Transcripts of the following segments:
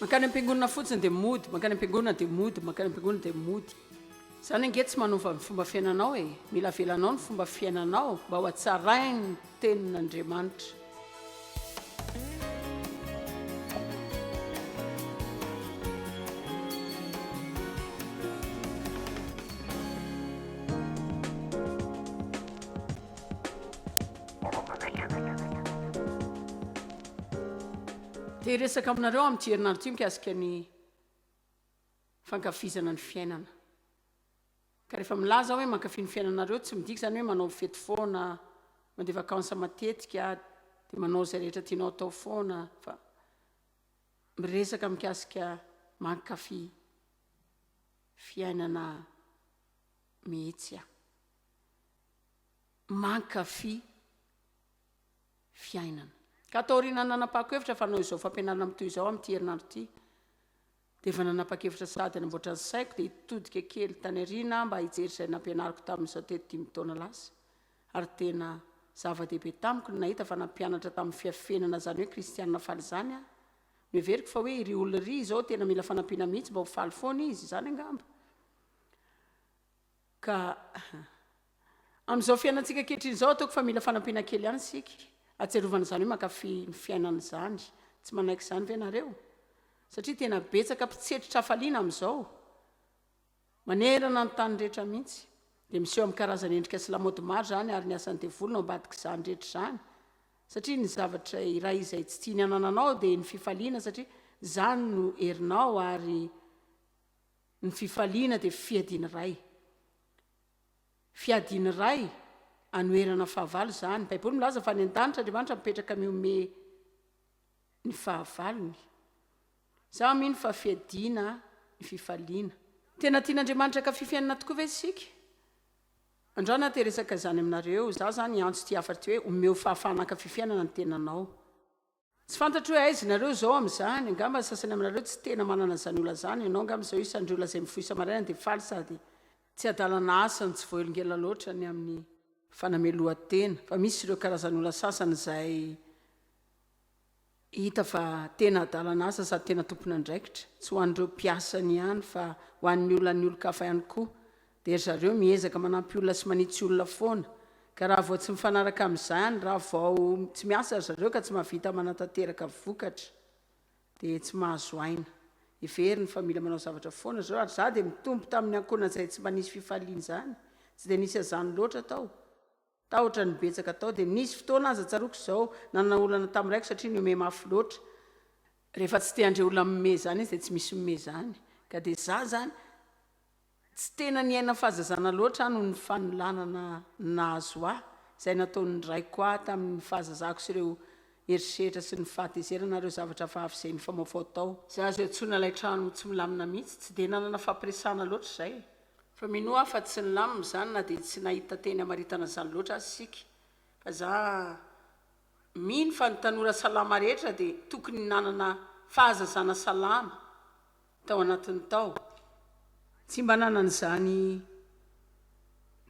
Makany am-piangonana fotsiny dia mody, makany am-piangonana dia mody, makany am-piangonana dia mody. Zany ange tsy manova ny fomba fiainanao e. Mila velanao ny fomba fiainanao mba ho hatsarainy ny tenin'Andriamanitra. Dia resaka aminareo amin'ity herinandro ity mikasika ny fankafizana ny fiainana. Ka rehefa milaza hoe mankafy ny fiainanareo tsy midika zany hoe manao fety foana, mandeha vakansa matetika dia manao izay rehetra tianao atao foana, fa miresaka mikasika mankafy fiainana mihitsy aho. Mankafy fiainana. Ka taoriana nanapa-kevitra fa hanao izao fampianarana amin'itoy izao amin'ity herinandro ity, dia efa nanapa-kevitra sady namboatra ny saiko dia hitodika kely tany ariana mba hijery izay nampianariko tamin'izao tety 5 taona lasa. Ary tena zava-dehibe tamiko ny nahita fa nampianatra tamin'ny fiafenana zany hoe kristianina faly zany aho. Miheveriko fa hoe iry olona ry izao tena mila fanampiana mihitsy mba ho faly foana izy zany angamba. Ka amin'izao fiainantsika ankehitriny izao ataoko fa mila fanampiana kely ihany isika. Atserovana zany hoe mankafy ny fiainana zany, tsy manaiky zany ve nareo? Satria tena betsaka mpitsetritra hafaliana amin'izao. Manerana ny tany rehetra mihitsy. Dia miseho amin'ny karazana endrika sy lamaody maro zany ary ny asan'ny devolona ambadika izany rehetra zany. Satria ny zavatra iray izay tsy tiany anananao dia ny fifaliana, satria zany no herinao ary ny fifaliana dia fiadiana iray. Fiadiana iray anoherana fahavalo zany. Ny Baiboly milaza fa ny an-danitra Andriamanitra mipetraka miome ny fahavalony. Zaho mino fa fiadiana ny fifaliana. Tena tian'Andriamanitra ka fifiainana tokoa ve isika? Androana teresaka zany aminareo, zaho zany antso ty hafatra hoe omeo fahafahana ka fifiainana ny tenanao. Tsy fantatro hoe aiza nareo zao amin'izany, angamba sasany aminareo tsy tena manana zany olona zany, ianao angamba zao isan'ireo olona izay mifoy isa-maraina dia faly sady tsy adalana asa ny tsy voaelongela loatra ny amin'ny fanamelohan-tena. Fa misy ireo karazan'olona sasany izay hita fa tena adalana asa sady tena tompona andraikitra. Tsy ho an'ireo mpiasany ihany fa ho an'ny olona ny olon-kafa ihany koa. Dia zareo miezaka manampy olona sy manitsy olona foana. Ka raha vao tsy mifanaraka amin'izany, raha vao tsy miasa zareo ka tsy mahavita manatanteraka vokatra, dia tsy mahazo aina. Heveriny fa mila manao zavatra foana zareo, ary za dia mitombo tamin'ny ankohonana izay tsy mba nisy fifaliana zany. Tsy dia nisy azany loatra tao. Tahotra ny betsaka tao dia nisy fotoana aza tsaroko izao nanana olana tamin'iraiko satria niome mafy loatra. Rehefa tsy te andre olona mime zany izy dia tsy misy mime zany. Ka dia za zany tsy tena niaina fahazazana loatra noho ny fanolanana nahazo ahy izay nataon'ny raiko ahy tamin'ny fahazazako sy ireo eritreritra sy ny fahatezerana ireo zavatra fahafy izay ny famafao tao. Za zay tsona ilay trano tsy milamina mihitsy, tsy dia nanana fampiresahana loatra izay. Fa mino aho fa tsy nilamina zany na dia tsy nahita teny hamaritana zany loatra azy isika. Fa za mino fa ny tanora salama rehetra dia tokony nanana fahazazana salama tao anatin'ny tao. Tsy mba nanana izany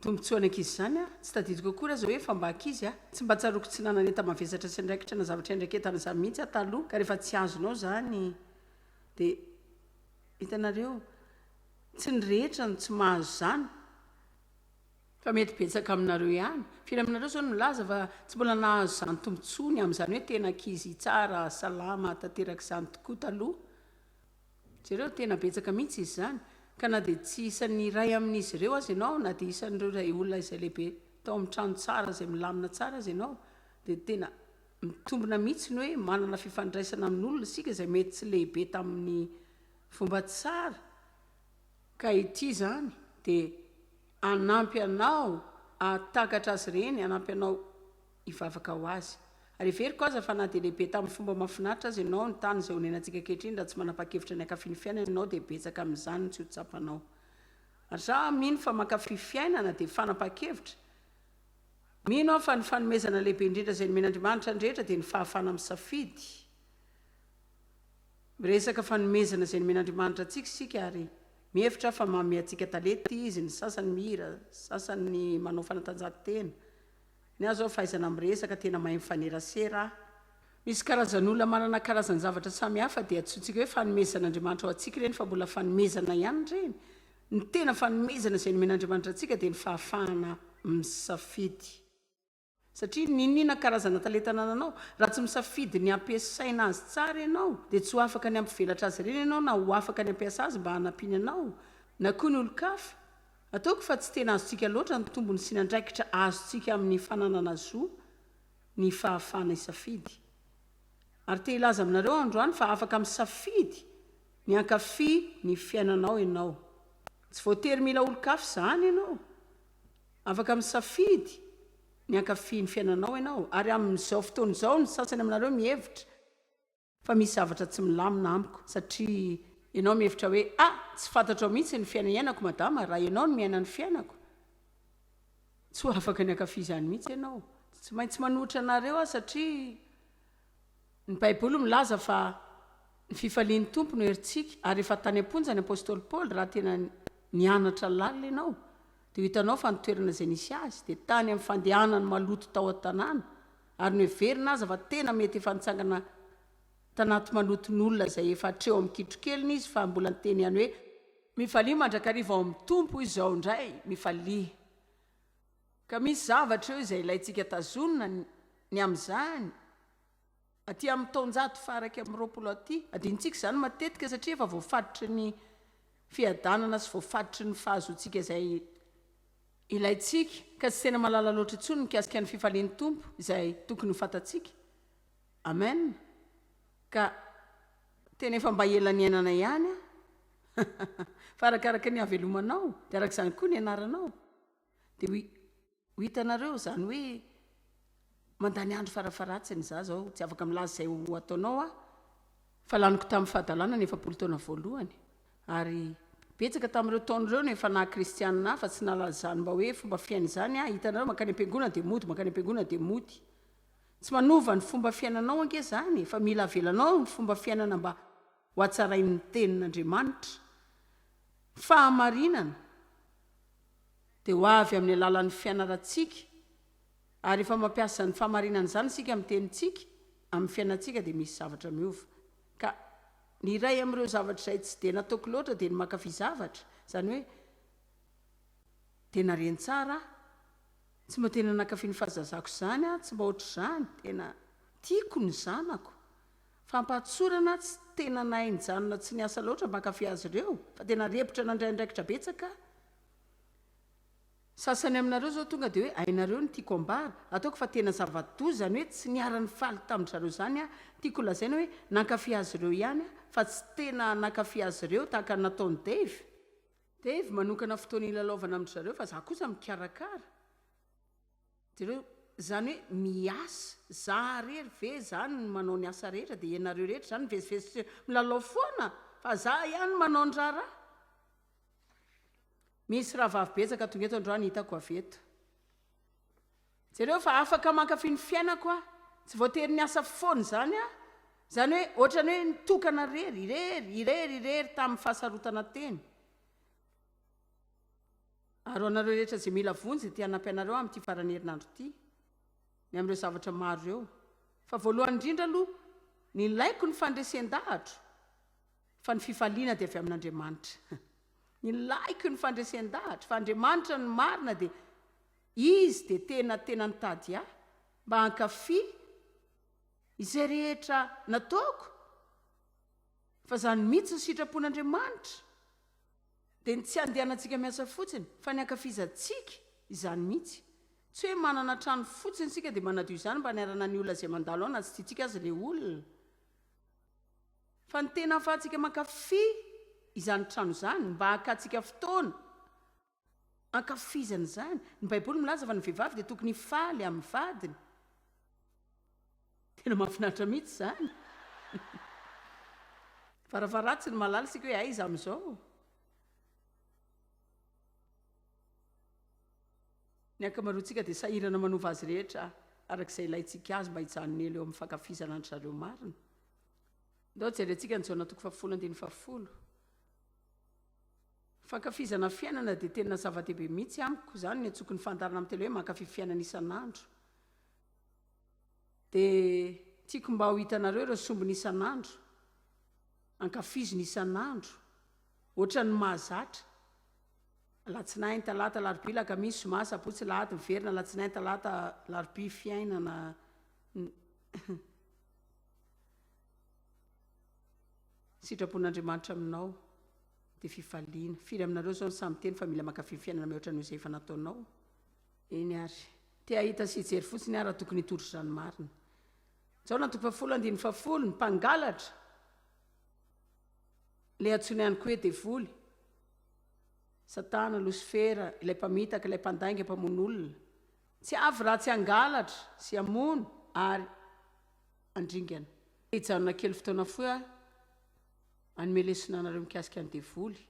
tombontsoa ny ankizy zany aho, tsy tadidiko akory aza hoe fa mba ankizy aho. Tsy mba tsaroko tsy nanana enta mavesatra sy andraikitra na zavatra indraiketana zany mihitsy aho taloha. Ka rehefa tsy azonao zany dia hitanareo tsy ny rehetra no tsy mahazo zany, fa mety betsaka aminareo ihany. Firy aminareo zao milaza fa tsy mbola nahazo zany tombontsoany amin'izany hoe tena ankizy tsara, salama, tanteraka izany tokoa taloha. Jereo tena betsaka mihitsy izy zany. Ka na dia tsy isan'ny iray amin'izy ireo azy ianao, na dia isan'ireo ray olona izay lehibe tao amin'ny trano tsara izay milamina tsara azy ianao, dia tena mitombona mihitsy ny hoe manana fifandraisana amin'olona isika izay mety tsy lehibe tamin'ny fomba tsara. Ka ity zany dia anampy anao atakatra azy ireny, anampy anao hivavaka ho azy. Ary heveriko aza fa na dia lehibe tamin'ny fomba mahafinaritra azy ianao ny tany izay honenantsika ankehitriny raha tsy manapa-kevitra ny hankafy ny fiainana ianao dia betsaka amin'izany tsy ho tsapanao. Ary za mino fa mankafy fiainana dia fanapa-kevitra. Mino aho fa ny fanomezana lehibe indrindra izay nomen'Andriamanitra ny rehetra dia ny fahafahana misafidy. Miresaka fanomezana izay nomen'Andriamanitra antsika isika ary mihevitra fa manome antsika talety izy, ny sasany mihira, sasany manao fanatanjahantena. Ny azo aho fahaizana miresaka tena mahay mifanerasera. misy karazan'olona manana karazany zavatra samy hafa dia atsotsika hoe fanomezan'andriamanitra ao atsika ireny fa mbola fanomezana ihany reny ny tena fanomezana izay nomen'andriamanitra atsika dia ny fahafahana misafidy satria ninina karazana talentana nanao raha tsy misafidy ny ampiasaina azy tsara ianao dia tsy ho afaka ny ampivelatra azy ireny ianao na ho afaka ny ampiasa azy mba hanampiana anao na koa ny olo-kafa ataoko fa tsy tena azontsika loatra ny tombony sy ny andraikitra azontsika amin'ny fananana zo ny fahafahana isafidy ary te ilaza aminareo androany fa afaka misafidy ny hankafy ny fiainanao ianao tsy voatery mila olo-kafa zany ianao afaka misafidy ny hankafy ny fiainanao ianao ary amin'izao fotoan'izao ny sasany aminareo mihevitra fa misy zavatra tsy milamina amiko satria ianao mihevitra hoe tsy fantatrao mihitsy ny fiainanako madama raha ianao no miaina ny fiainako tsy ho afaka ny hankafy zany mihitsy ianao tsy maintsy manohitra anareo satria ny baiboly milaza fa ny fifalian'ny tompo no herintsika ary efa tany am-ponja ny apôstôly paoly raha tena nianatra lalina ianao dia hitanao fa nitoerana izay nisy azy dia tany amin'ny fandehanany maloto tao an-tanàna ary ny heverina aza fa tena mety efa nitsangana tanaty maloton'olona izay efa hatreo amin'ny kitrokeliny izy fa mbola nyteny ihany hoe mifalia mandrakariva ao amin'ny tompo izao indray mifalia ka misy zavatra eo izay ilayntsika tazonina ny amin'izany aty amin'ny taonjato faraka amin'ny roapolo aty adintsika izany matetika satria efa voafatitry ny fiadanana sy voafatitry ny fahazoantsika izay ilayntsika ka tsy tena malala loatra intsony mikasika ny fifalian'ny tompo izay tokony ho fantatsika amen ka tena efa mba ela ny ainana ihany fa arakaraka ny havelomanao dia araka izany koa ny anaranao dia ho hitanareo zany hoe mandany andro farafaratsiny za zao tsy afaka milaza izay ho ataonao fa laniko tamin'ny fahadalàna ny 7 taona voalohany ary betsaka tamin'ireo taon'ireo no efa na kristianina fa tsy nalazany mba hoe fomba fiaina izany hitanareo makany am-piangonana dia mody makany am-piangonana dia mody tsy manova ny fomba fiainanao ange zany fa mila avelanao ny fomba fiainana mba ho atsarain'ny tenin'andriamanitra fahamarinana dia ho avy amin'ny alalan'ny fianaratsika ary efa mampiasa ny fahamarinana izany sika amin'ny tenintsika amin'ny fiainantsika dia misy zavatra miova ka ny iray amin'ireo zavatra izay tsy dia nataoko loatra dia ny mankafy zavatra izany hoe tena reny tsara tsy mba tena nankafy ny fahazazako izany tsy mba ohatr' izany tena tiako ny zanako fampatsorana tsy tena nainy janona tsy niasa loatra mankafy azy ireo fa tena repitra nandraindraikitra betsaka sasany aminareo zao tonga dia hoe ainareo ny tiako ambara ataoko fa tena zava-doza zany hoe tsy niara-ny faly tamin'ny zareo zany tiako lazaina hoe nankafy azy ireo ihany fa tsy tena nankafy azy ireo tahaka nataony Dave manokana fotoana ilalaovana amin'ny zareo fa za kosa mikarakara direo zany hoe miasa za rery ve zany manao ny asa rehetra dia ianareo rehetra zany mivezivezy milalao foana fa za ihany manao ny raharaha misy raha vavibetsaka tonga eto androany hitako avy eto jereo fa afaka mankafy ny fiainako tsy voatery ny asa foana zany zany hoe ohatrany hoe nitokana irery tamin'ny fahasarotana teny ary anareo rehetra zay mila vonjy ty hanampianareo amin'ity farany herinandro ity ny amin'ireo zavatra maro ireo fa voalohany indrindra aloha ny laiko ny fandresen-dahatra fa ny fifaliana dia avy amin'Andriamanitra ny laiko ny fandresen-dahatra fa Andriamanitra ny marina dia izy dia tena nitady mba hankafy izay rehetra nataoko fa zany mihitsy ny sitrapon'Andriamanitra dia tsy andehanantsika miasa fotsiny fa ny hankafizantsika izany mihitsy tsy hoe manana trano fotsiny sika dia manadio izany mba niarana ny olona izay mandalo ao na tsy tiantsika azy le olona fa ny tena ahafahantsika mankafy izany trano izany mba hankatsika fotoana hankafizana izany ny baiboly milaza fa ny vehivavy dia tokony faly amin'ny vadiny tena mahafinaritra mihitsy izany farafaratsy ny malala sika hoe aiza amin'izao ny ankamaroantsika dia sahirana manova azy rehetra arak'izay ilayntsika azy mba hijanony elo eo amin'ny fankafizana ny zareo marina ndao jerentsika ny jaona toko 7:10 fankafizana fiainana dia tena zava-dehibe mihitsy amiko zany ny antsoky ny fandarana amin'ny telo hoe mankafy fiainana isan'andro dia tiako mba ho hitanareo ireo sombony isan'andro hankafiziny isan'andro ohatrany mahazatra latsinainy talata larobia lakamisy zoma sabotsy lahady miverina latsinainy talata larobia fiainana sitrapon'andriamanitra aminao dia fifaliana firy aminareo zao ny samy teny fa mila mankafy fiainana mihoatra noho izay efa nataonao eny ary tia hita sy hijery fotsiny ary raha tokony hitoro zanomarina zao na toko fafolo andiny fafolo ny mpangalatra le antsony ihany koa hoe devoly satana losifera ilay mpamitaka ilay mpandainga mpamon'olona tsy avy raha tsy angalatra sy amono ary andringana hijanona kely fotoana foa anomelesina anareo mikasika ny devoly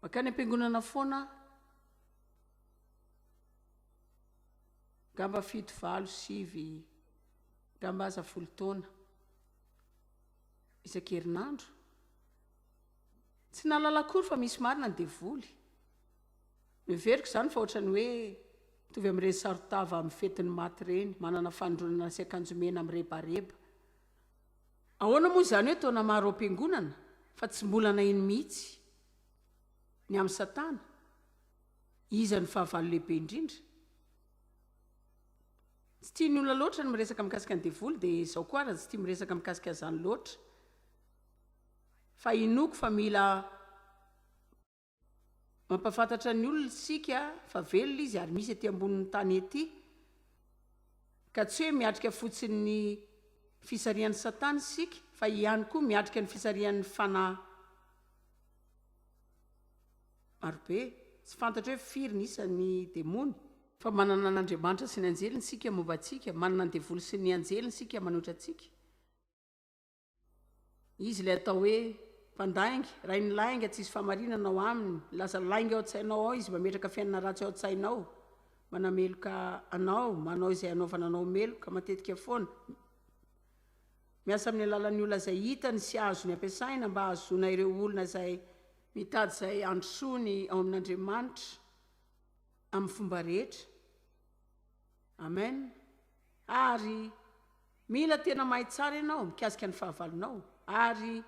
makany am-piangonana foana gamba 7-9 gamba aza 10 taona isan-kerinandro tsy nalalakory fa misy marina ny devoly miveriko zany fa ohatrany hoe tovy amin'ireny sarotava amin'ny fetiny maty reny manana fandronana sy akanjomena amin'rebareba ahoana moa zany hoe taona maro am-piangonana fa tsy mbolana iny mihitsy ny amin'ny satana iza ny fahavalo lehibe indrindra tsy tia ny olona loatra ny miresaka mikasika ny devoly dia izao koa raha tsy tia miresaka mikasika zany loatra fa inoko fa mila mampafantatra ny olona sika fa velona izy ary misy aty ambonin'ny tany ety ka tsy hoe miatrika fotsiny ny fisarian'ny satana sika fa ihany koa miatrika ny fisarian'ny fanahy marobe tsy fantatra hoe firy ny isan'ny demony fa manana n'andriamanitra sy ny anjeliny sika momba antsika manana ny devoly sy ny anjeliny sika manoatra antsika izy ilay atao hoe mpandainga ray ny lainga tsy izy famarinana ao aminy lasa lainga ao an-tsainao ao izy mametraka fiainana ratsy ao an-tsainao manameloka anao manao izay anaovananao meloka matetika foana miasa amin'ny alalan'ny olona izay hitany sy azony ampiasaina mba hahazoana ireo olona izay mitady izay androsony ao amin'andriamanitra amin'ny fomba rehetra amen ary mila tena mahay tsara ianao mikasika ny fahavalonao ary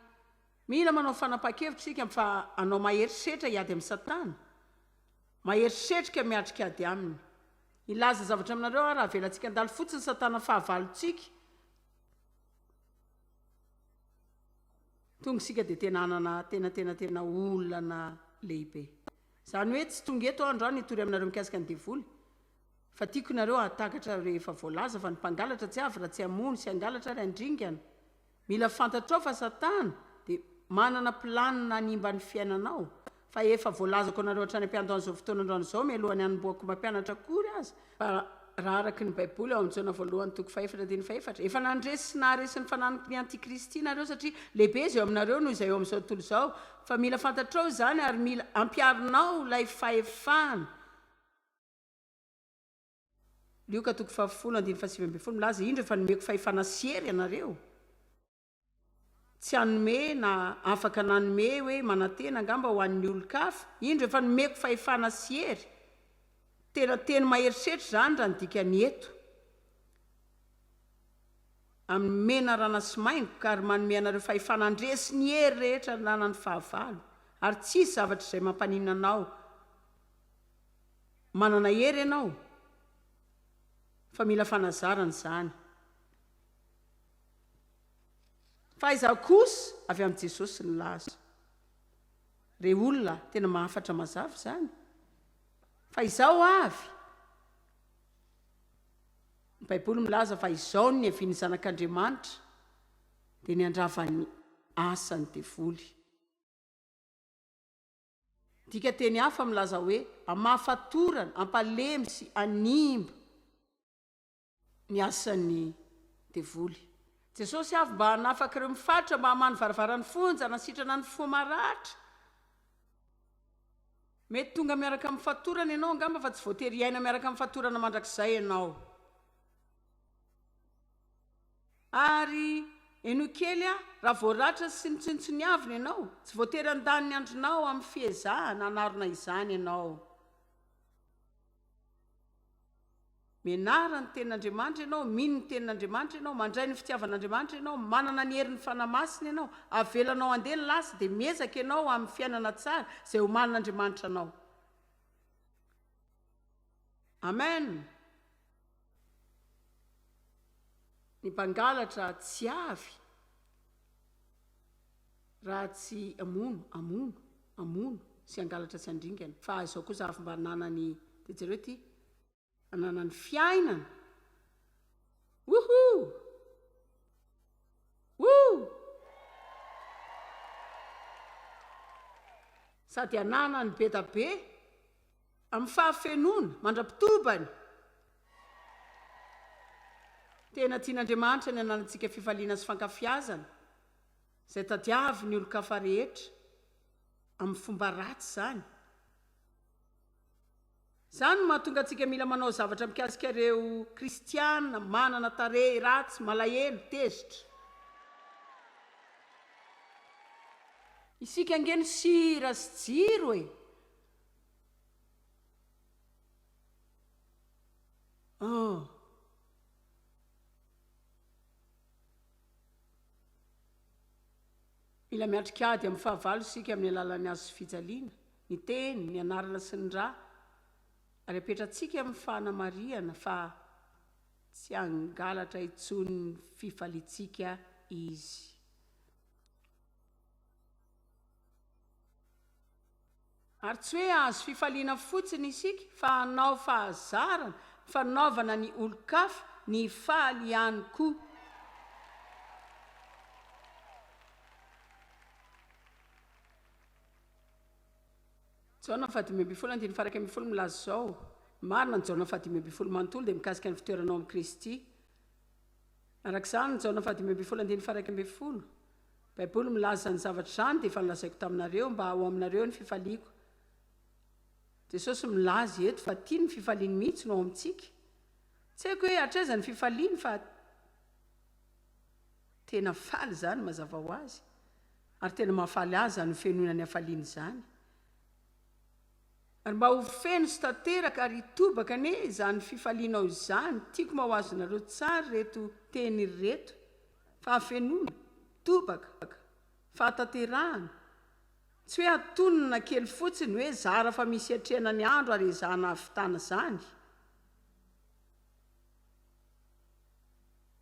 mila manao fanapa-kevitra sika fa anao maherisetra hiady amin'ny satana maherisetrika miatrika ady aminy ilaza zavatra aminareo raha velantsika andalo fotsiny satana fahavalontsika tonga sika dia tena anana tena olana lehibe zany hoe tsy tonga eto androany hitory aminareo mikasika ny devoly fa tiako nareo atakatra rehefa voalaza fa ny mpangalatra tsy avy raha tsy amono sy angalatra ary andringana mila fantatrao fa satana dia manana planina nimba ny fiainanao fa efa voalazako anareo hatrany ampiandoan'izao fotoana androany izao mialohany hanomboako mampianatra kory azy fa raha araky ny baiboly ao amin'jaona voalohany toko 5:1 efa nandresy sy naharesin'ny fananiko ny antikristy nareo satria lehibe izay eo aminareo noho izay eo amin'izao tontolo izao fa mila fantatrao zany ary mila ampiarinao ilay fahefana lioka toko 7:7 milaza indro efa nomeko fahefana siery ianareo tsy anome na afaka nanome hoe manantena angamba ho an'ny olon-kafa indro efa nomeko fahefana siery tena teny maherisetra zany raha nydika ny eto amin'ny mena rana sy maingo ka ary manome anareo fahefana andresy ny hery rehetra nanany fahavalo ary tsisy zavatra izay mampanina anao manana hery ianao fa mila fanazarana zany fa izaho kosa avy amin'i jesosy ny laza re olona tena mahafatra mazava zany fa izaho avy ny baiboly milaza fa izao ny aviany zanak'andriamanitra dia ny andravany asany devoly dika teny hafa milaza hoe amafatorana ampalemy sy animba ny asan'ny devoly jesosy avy mba hanafaka ireo mifatra mba hamany varavarany fonja nasitrana ny fo maratra mety tonga miaraka amin'ny fatorana ianao angamba fa tsy voatery iaina miaraka amin'ny fatorana mandrakizay ianao ary eno kely raha voaratra sy nitsoniavina ianao tsy voatery andaniny andronao amin'ny fiezahana anarona izany ianao mianara ny tenin'Andriamanitra ianao, mino ny tenin'Andriamanitra ianao, mandray ny fitiavan'Andriamanitra ianao, manana ny herin'ny fanamasina ianao, avelanao andeha ny lasa dia miezaka ianao amin'ny fiainana tsara izay ho manin'Andriamanitra anao. Amen. Ny mpangalatra tsy avy raha tsy amono sy angalatra tsy andringana. Fa izao kosa avy mba nanany jereo ty ananany fiainana. Sady ananany be da be amin'ny fahafenona mandra-pitobany. Tena tian'Andriamanitra ny ananantsika fifaliana sy fankafiazana izay tadiavy ny olo-kafa rehetra amin'ny fomba ratsy zany. Zany no mahatonga antsika mila manao zavatra mikasika ireo kristiana manana tarehy ratsy, malahelo, tezitra. Isika angeny sira sy jiro e. Mila miatrika ady amin'ny fahavalo isika amin'ny alalan'ny azo fijaliana, ny teny, ny anarana sy ny ra, ary apetratsika amin'ny fanamariana fa tsy angalatra intsony fifalitsika izy. Ary tsy hoe azo fifaliana fotsiny isika fa hanao fahazarana, fanaovana ny olo-kafa ny faly ihany koa. Jaona 5:1 milaza zao, marina ny Jaona 5:1 manontolo dia mikasika ny fitoeranao amin'ny Kristy. Arak'izany ny Jaona 5:1 Baiboly milaza ny zavatra izany dia efa nilazaiko taminareo mba ao aminareo ny fifaliako. Jesosy milaza eto fa tia ny fifaliany mihitsy no ao amintsika. Tsy haiko hoe hatraiza ny fifaliany fa tena faly zany mazava ho azy, ary tena mahafaly azy ny fiainona ny hafaliany izany. Ary mba ho feno sy tanteraka ary hitobaka ane izany fifalianao izany, tiako mba ho azonareo tsara reto teny reto: fahafenona, tobaka, fahatanterahana. Tsy hoe atonona kely fotsiny hoe zara fa misy atrehana ny andro ary ezahana havitana zany.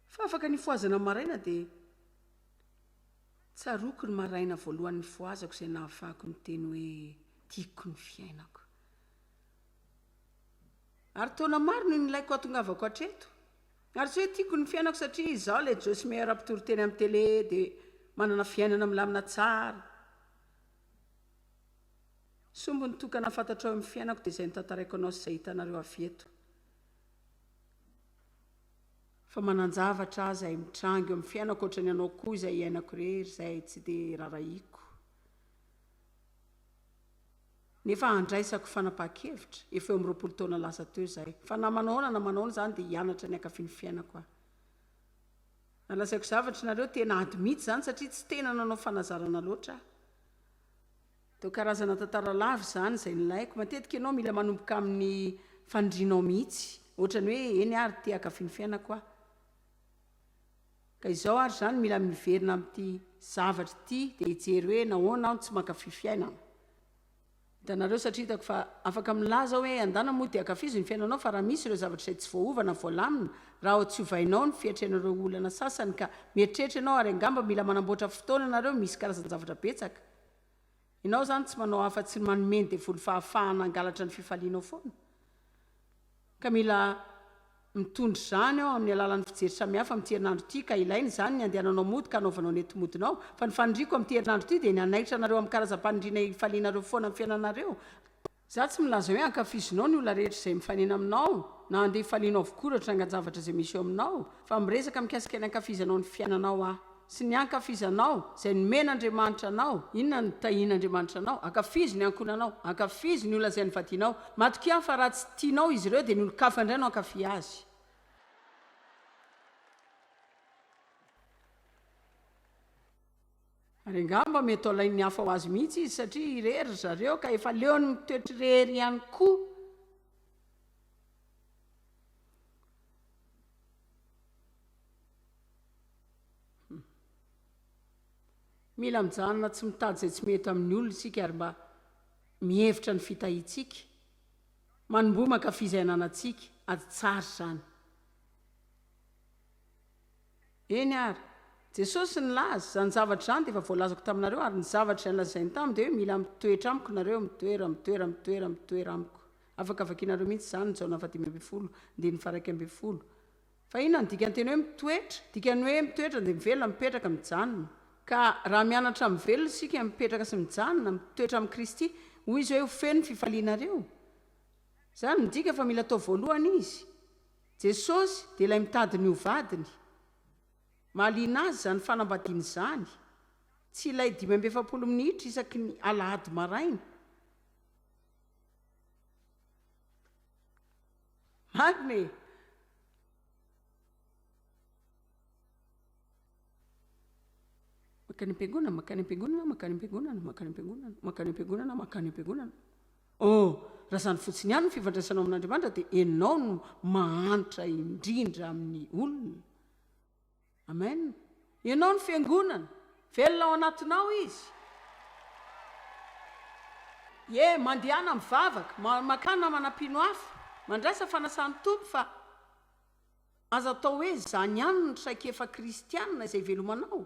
Fa afaka ny foazana maraina dia tsaroko ny maraina voalohan'ny foazako izay nahafahako ny teny hoe tiako ny fiainako. Ary taona maro no nilaiko atongavako hatreto. Ary tsy hoe tiako ny fiainako satria izaho ilay Joyce Meyer mpitoro teny amin'ny télé dia manana fiainana milamina tsara. Sombony tokana fantatrao amin'ny fiainako dia izay notantaraiko anao sy izay hitanareo avy eto. Fa manan-javatra aza ay mitrango amin'ny fiainako ohatrany anao koa izay iainako rery izay tsy dia rarahiako. Nefa handraisako fanapahan-kevitra, efa eo amin'ny 20 taona lasa teo izahay. Fa na manao zany dia hianatra ny hankafy ny fiainako aho. Nalasaiko zavatra nareo tena ady mihitsy zany satria tsy tena nanao fanazarana loatra. Teo karazana tantara lavy zany izay nilaiko. Matetika ianao mila manomboka amin'ny fandrinao mihitsy, ohatrany hoe eny ary tia hankafy ny fiainako aho. Ka izao ary zany mila miverina amin'ity zavatra ity dia hijery hoe nahoana aho tsy mankafy fiainana. Hitanareo satria hitako fa afaka milaza hoe andana moa dia hankafy ny fiainanao, fa raha misy ireo zavatra izay tsy voaovana, voalamina, raha tsy hovainao ny fiatrenareo olana sasany ka mieritreritra ianao ary angamba mila manamboatra fotoana nareo misy karazana zavatra betsaka. Ianao zany tsy manao afa-tsy manomeny dia voly fahafahana angalatra ny fifalianao foana. Ka mila mitondry zany ao amin'ny alalan'ny fijery samihafa amin'ity herinandro ity, ka ilainy zany ny andehananao mody ka anaovanao ny entimodinao. Fa ny fanindriako amin'ity herinandro ity dia ny anaitra anareo amin'ny karazam-panindriana hifalianareo foana amin'ny fiainanareo. Za tsy milaza hoe hankafizinao ny olona rehetra izay mifanena aminao na andeha hifalianao avokoa rehetra zavatra izay misy eo aminao, fa miresaka mikasika ny hankafizanao ny fiainanao aho sy ny hankafizanao izay nomen'Andriamanitra anao. Inona ny tahian'Andriamanitra anao? Hankafizy ny ankonanao, hankafizy ny olona izay nivadianao. Matoka fa raha tsy tianao izy ireo dia ny olo-kafa indray no hankafy azy. Ary angamba mety alain'ny hafa ho azy mihitsy izy satria irery zareo ka efa leony mitoetry rery ihany koa. mila mijanona tsy mitady izay tsy mety amin'ny olona isika ary mba mihevitra ny fitahintsika manombomaka fizainanantsika ady tsara izany eny ary jesosy ny laza zany zavatra zany dia efa voalazako taminareo ary ny zavatra izay nolazainy taminy dia hoe mila mitoetra amiko nareo mitoera amiko afaka vakianareo mihitsy zany ny jaona 10 ndiny faraky 10 fa inona ny dikany teny hoe mitoetra dikany hoe mitoetra dia mivelona mipetraka mijanona ka raha mianatra mivelona isika mipetraka sy mijanona mitoetra amin'ny Kristy hoy izy hoe ho feno ny fifalianareo zany midika fa mila atao voalohany izy Jesosy dia ilay mitady ny hovadiny mahaliana azy zany fanambadiany izany tsy ilay 5 minitra isaky ny alahady maraina mariny makany am-piangonana raha zany fotsiny ihany ny fifandraisanao amin'Andriamanitra dia ianao no mahantra indrindra amin'ny olona amen ianao ny fiangonana velona ao anatinao izy mandehana mivavaka makana manam-pino hafa mandraisa fanasany tompo fa aza atao hoe zany ihany ny traikefa kristianina izay velomanao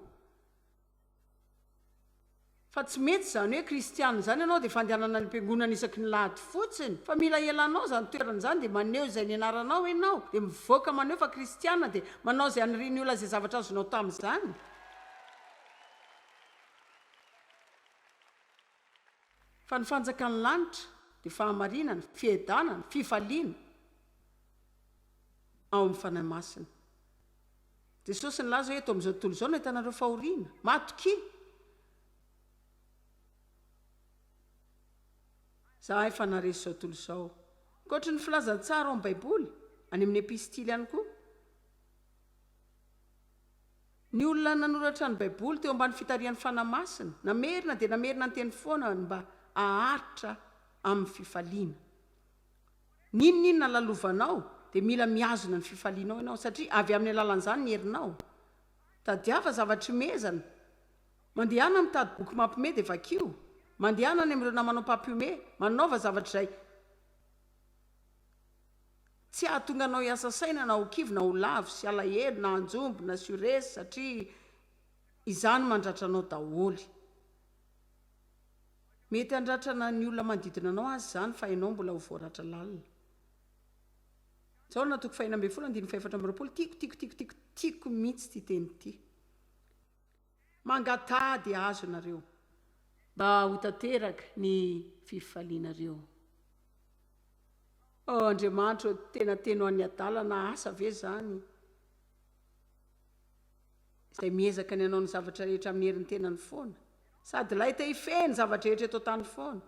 fa tsy mety zany hoe kristianina zany ianao dia fandehanana ny mpiangonana isaky ny lahady fotsiny fa mila elanao zany toerana zany dia maneho izay ny anaranao ianao dia mivoaka maneho fa kristianina dia manao izay aniriny olona izay zavatra azonao tamin'izany fa ny fanjakany lanitra dia fahamarinana fiedanana fifaliana ao amin'ny fanahy masina Jesosy ny laza hoe eto amin'izao tontolo izao no ahitanareo fahoriana matoky za efa naresy izao tontolo izao ankoatra ny filazany tsara ao amin'ny baiboly any amin'ny epistily ihany koa ny olona nanoratra ny baiboly teo ambany fitarian'ny fanahy masina namerina dia namerina ny teny foana mba aharitra amin'ny fifaliana ninona lalovanao dia mila miazona ny fifalianao ianao satria avy amin'ny alalan'izany ny herinao tadiava zavatra mezana mandehana mitady boky mampiome dia vakio mandehana any amin'ireo namanao mpampiome manaova zavatra izay tsy ahatonga anao hiasa saina na ho kivy na ho lavo sy alahelo na anjombo na sy ho resy satria izany mandratra anao daholy mety handratrana ny olona manodidina anao azy zany fa ianao mbola ho voaratra lalina Jaona 5:4 tiako mihitsy ty teny ty mangatady azo nareo mba ho tanteraka ny fifalianareo Andriamanitra tena teno an'ny adalana asa ve zany izay miezaka ny anao ny zavatra rehetra amin'ny herin'ny tenany foana sady lahita hifeny zavatra rehetra eto tany foana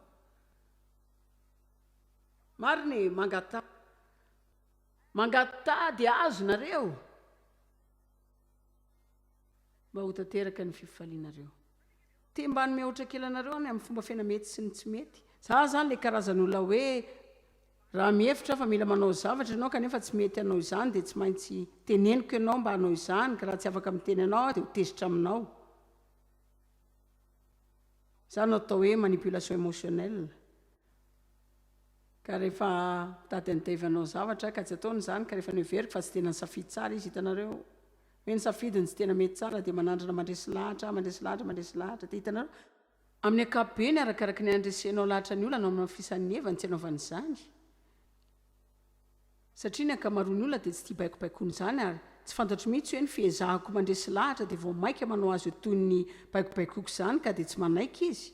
mariny mangatady azo nareo mba ho tanteraka ny fifalianareo ty mbany mihoatra kelanareo any amin'ny fomba fiaina mety sy ny tsy mety za zany le karazan'olona hoe raha mihevitra fa mila manao zavatra ianao kanefa tsy mety anao izany dia tsy maintsy teneniko ianao mba hanao izany ka raha tsy afaka miteny anao dia ho tezitra aminao zany atao hoe manipulation émotionnelle ka rehefa tady andevanao zavatra ka tsy ataony zany ka rehefa neveriko fa tsy tena ny safidy tsara izy hitanareo hoe ny safidiny tsy tena mety tsara dia manandrana mandresy lahatra dia hitanareo amin'ny ankapobeny arakaraky ny andresenao lahatra ny olana amin'ny fisan'ny hevany tsy anaovan'izany satria ny ankamaroany olona dia tsy tia baikobaikony zany ary tsy fantatro mihitsy hoe ny fiezahako mandresy lahatra dia vao maika manao azy toy ny baikobaikoko zany ka dia tsy manaiky izy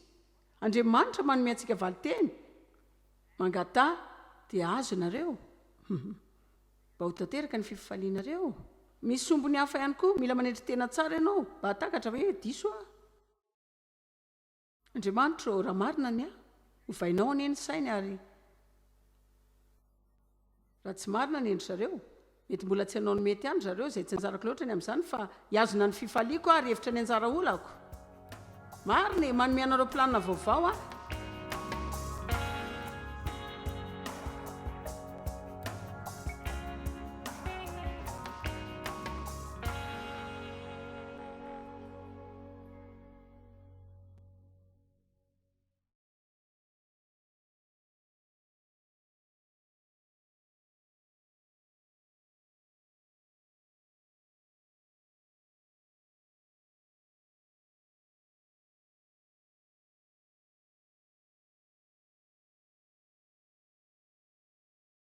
Andriamanitra manome antsika valiteny mangata dia azo nareo mba ho tanteraka ny fifalianareo misy sombony hafa ihany koa mila manetry tena tsara ianao mba hatakatra hoe diso Andriamanitra raha marina ny hovainao aneny sainy ary raha tsy marina ny endry zareo mety mbola tsy hanao ny mety any zareo izay tsy anjarako loatra ny amin'izany fa hiazona ny fifaliako ary hevitra ny anjara olako marina manome anareo planina vaovao